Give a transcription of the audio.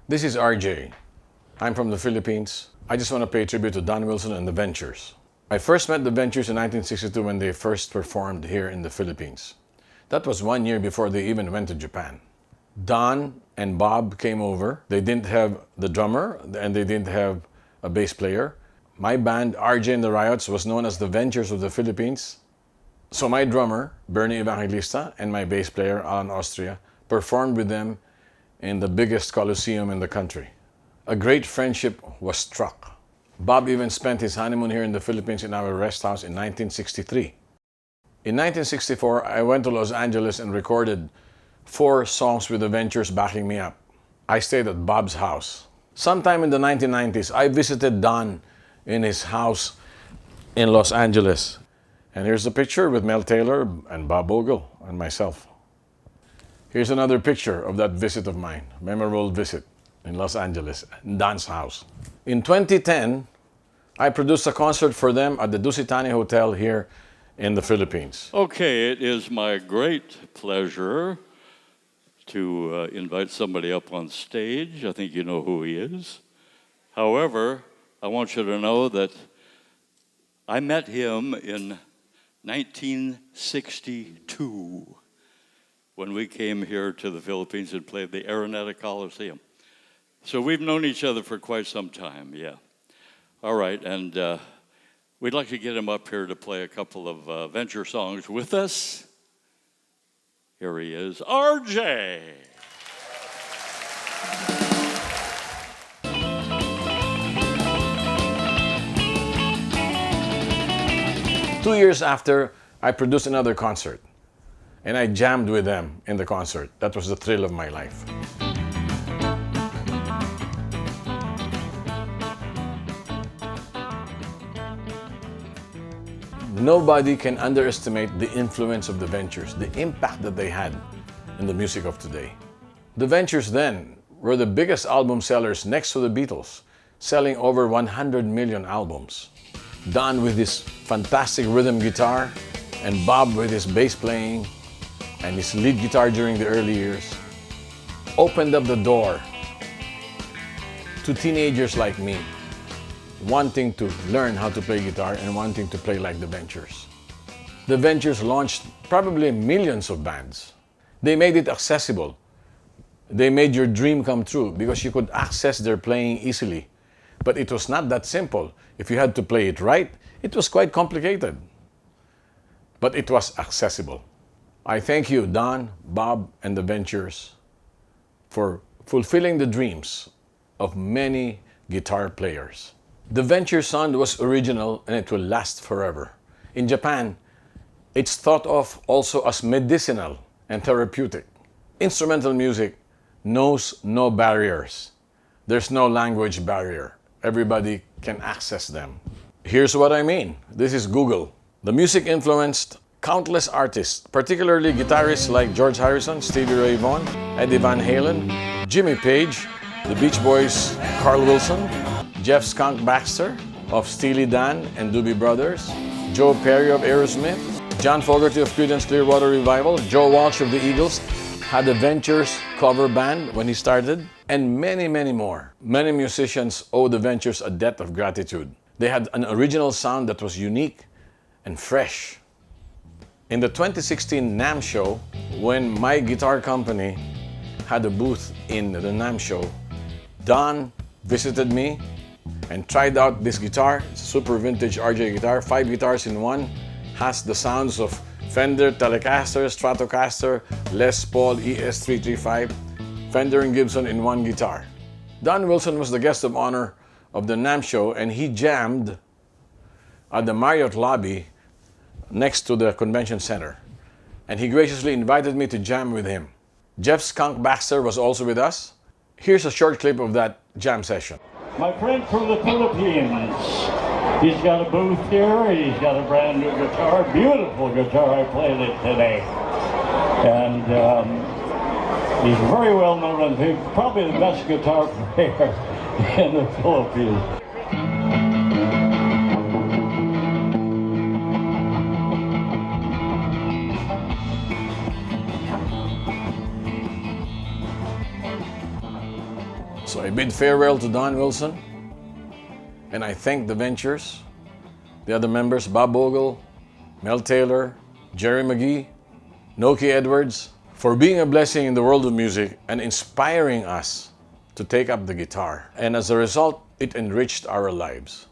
This is RJ. I'm from the Philippines. I just want to pay tribute to Don Wilson and the Ventures. I first met the Ventures in 1962 when they first performed here in the Philippines. That was 1 year before they even went to Japan. Don and Bob came over. They didn't have the drummer and they didn't have a bass player. My band, RJ and the Riots, was known as the Ventures of the Philippines. So my drummer, Bernie Evangelista, and my bass player, Alan Austria, performed with them in the biggest coliseum in the country. A great friendship was struck. Bob even spent his honeymoon here in the Philippines in our rest house in 1963. In 1964, I went to Los Angeles and recorded 4 songs with the Ventures backing me up. I stayed at Bob's house. Sometime in the 1990s, I visited Don in his house in Los Angeles. And here's a picture with Mel Taylor and Bob Ogle and myself. Here's another picture of that visit of mine, memorable visit in Los Angeles, Don's house. In 2010, I produced a concert for them at the Dusitani Hotel here in the Philippines. Okay, it is my great pleasure to invite somebody up on stage. I think you know who he is. However, I want you to know that I met him in 1962 when we came here to the Philippines and played the Araneta Coliseum. So we've known each other for quite some time, yeah. All right, and we'd like to get him up here to play a couple of Venture songs with us. Here he is, RJ. Two years after, I produced another concert. And I jammed with them in the concert. That was the thrill of my life. Nobody can underestimate the influence of the Ventures, the impact that they had in the music of today. The Ventures then were the biggest album sellers next to the Beatles, selling over 100 million albums. Don with his fantastic rhythm guitar, and Bob with his bass playing, and his lead guitar during the early years, opened up the door to teenagers like me, wanting to learn how to play guitar and wanting to play like the Ventures. The Ventures launched probably millions of bands. They made it accessible. They made your dream come true because you could access their playing easily. But it was not that simple. If you had to play it right, it was quite complicated. But it was accessible. I thank you, Don, Bob, and the Ventures for fulfilling the dreams of many guitar players. The Venture sound was original and it will last forever. In Japan, it's thought of also as medicinal and therapeutic. Instrumental music knows no barriers. There's no language barrier. Everybody can access them. Here's what I mean. This is Google. The music influenced countless artists, particularly guitarists like George Harrison, Stevie Ray Vaughan, Eddie Van Halen, Jimmy Page, the Beach Boys, Carl Wilson, Jeff "Skunk" Baxter of Steely Dan and Doobie Brothers, Joe Perry of Aerosmith, John Fogerty of Creedence Clearwater Revival, Joe Walsh of the Eagles, had a Ventures cover band when he started, and many, many more. Many musicians owe the Ventures a debt of gratitude. They had an original sound that was unique and fresh. In the 2016 NAMM show, when my guitar company had a booth in the NAMM show, Don visited me and tried out this guitar. It's a super vintage RJ guitar, 5 guitars in one, has the sounds of Fender, Telecaster, Stratocaster, Les Paul ES335, Fender and Gibson in one guitar. Don Wilson was the guest of honor of the NAMM show, and he jammed at the Marriott lobby next to the convention center. And he graciously invited me to jam with him. Jeff "Skunk" Baxter was also with us. Here's a short clip of that jam session. My friend from the Philippines. He's got a booth here. He's got a brand new guitar, beautiful guitar. I played it today. And he's very well known. I think probably the best guitar player in the Philippines. So I bid farewell to Don Wilson, and I thank the Ventures, the other members, Bob Bogle, Mel Taylor, Jerry McGee, Noki Edwards, for being a blessing in the world of music and inspiring us to take up the guitar. And as a result, it enriched our lives.